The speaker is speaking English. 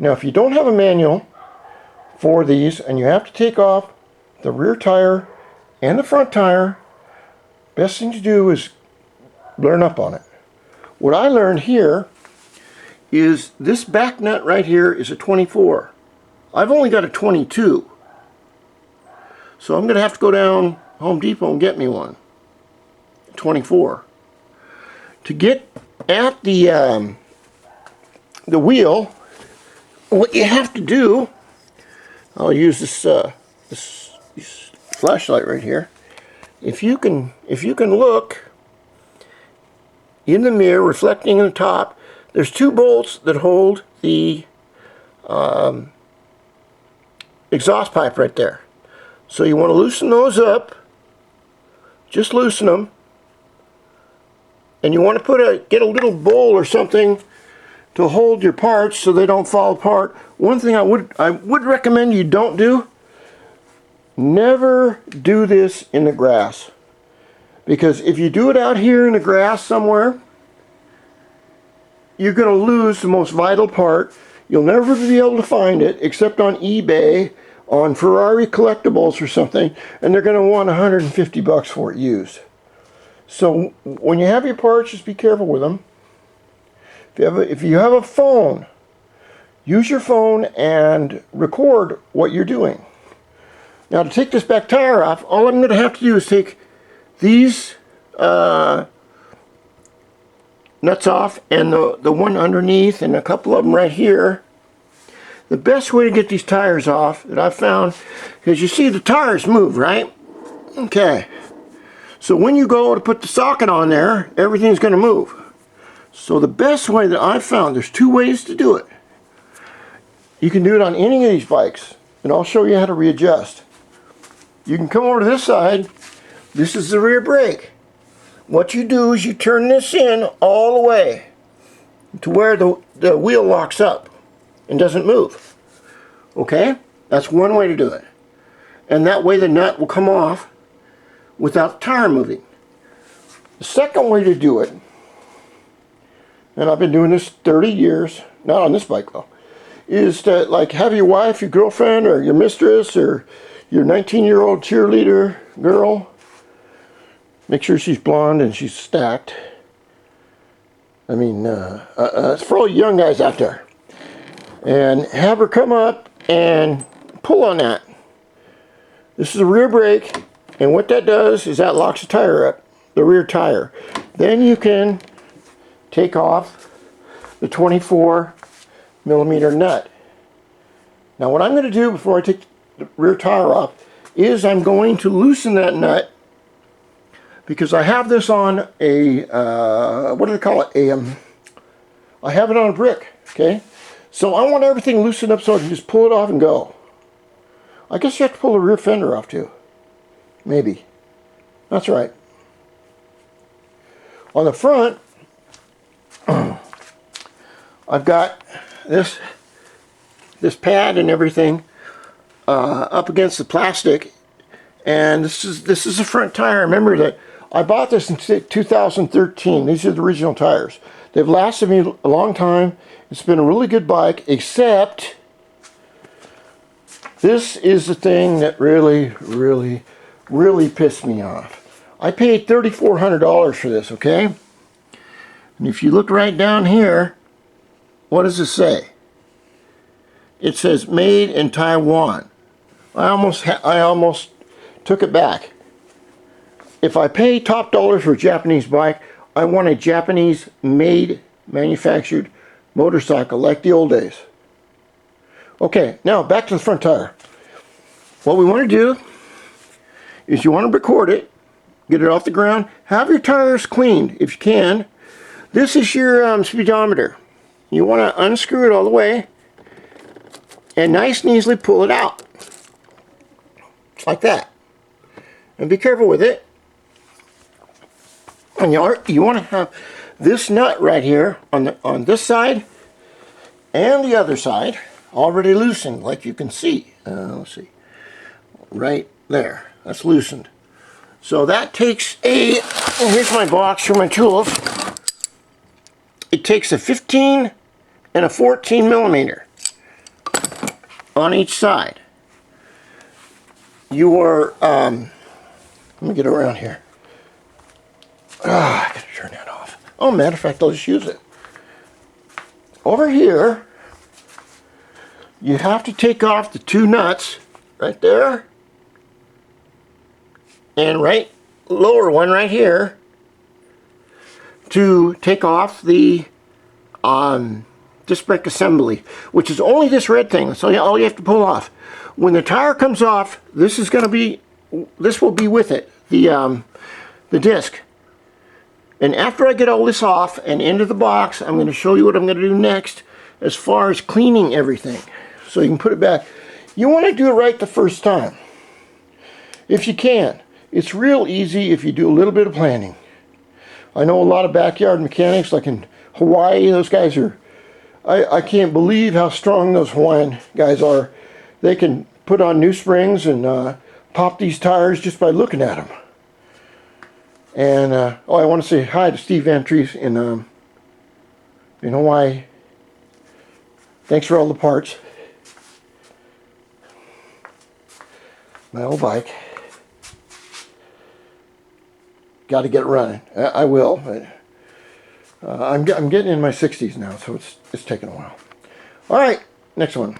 Now if you don't have a manual for these and you have to take off the rear tire and the front tire, best thing to do is learn up on it. What I learned here is this back nut right here is a 24. I've only got a 22. So I'm going to have to go down Home Depot and get me one. 24. To get at the wheel, what you have to do, I'll use this flashlight right here. If you can look in the mirror, reflecting on the top, there's two bolts that hold the exhaust pipe right there. So you want to loosen those up, just loosen them, and you want to get a little bowl or something to hold your parts so they don't fall apart. One thing I would recommend you don't do, never do this in the grass, because if you do it out here in the grass somewhere, you're going to lose the most vital part. You'll never be able to find it except on eBay, on Ferrari Collectibles or something, and they're going to want 150 bucks for it used. So when you have your parts, just be careful with them. If you have a phone, use your phone and record what you're doing. Now to take this back tire off, all I'm going to have to do is take these nuts off and the one underneath and a couple of them right here. The best way to get these tires off that I've found, because you see the tires move, right? Okay. So when you go to put the socket on there, everything's going to move. So the best way that I've found, there's two ways to do it. You can do it on any of these bikes, and I'll show you how to readjust. You can come over to this side. This is the rear brake. What you do is you turn this in all the way to where the wheel locks up and doesn't move. Okay? That's one way to do it. And that way the nut will come off without the tire moving. The second way to do it, and I've been doing this 30 years, not on this bike though, is to like have your wife, your girlfriend, or your mistress, or your 19-year-old cheerleader girl, make sure she's blonde and she's stacked. I mean, it's for all you young guys out there. And have her come up and pull on that. This is a rear brake, and what that does is that locks the tire up, the rear tire. Then you can take off the 24 millimeter nut. Now what I'm going to do before I take the rear tire off is I'm going to loosen that nut, because I have this on a, what do they call it? I have it on a brick, okay? So I want everything loosened up so I can just pull it off and go. I guess you have to pull the rear fender off too. Maybe. That's right. On the front, I've got this pad and everything up against the plastic, and this is the front tire. Remember that I bought this in 2013. These are the original tires. They've lasted me a long time. It's been a really good bike, except this is the thing that really pissed me off. I paid $3,400 for this, okay? And if you look right down here, what does it say? It says made in Taiwan. I almost took it back. If I pay top dollar for a Japanese bike, I want a Japanese made, manufactured motorcycle like the old days. Okay, now back to the front tire. What we want to do is you want to record it, get it off the ground, have your tires cleaned if you can. This is your speedometer. You want to unscrew it all the way and nice and easily pull it out. Just like that. And be careful with it. And you want to have this nut right here on this side and the other side already loosened, like you can see. Let's see. Right there. That's loosened. So that takes here's my box for my tools. It takes a 15 and a 14 millimeter. on each side. Your, let me get around here. I gotta turn that off. Oh, matter of fact, I'll just use it. Over here, you have to take off the two nuts right there, and right lower one right here to take off the disc brake assembly, which is only this red thing. That's all you have to pull off. When the tire comes off, this will be with it, the disc. And after I get all this off and into the box, I'm going to show you what I'm going to do next as far as cleaning everything. So you can put it back. You want to do it right the first time, if you can. It's real easy if you do a little bit of planning. I know a lot of backyard mechanics, like in Hawaii, those guys are, I can't believe how strong those Hawaiian guys are. They can put on new springs and pop these tires just by looking at them. And, oh, I want to say hi to Steve Ventries in Hawaii. Thanks for all the parts. My old bike. Got to get running. I will, but I'm getting in my 60s now, so it's taking a while. All right, next one.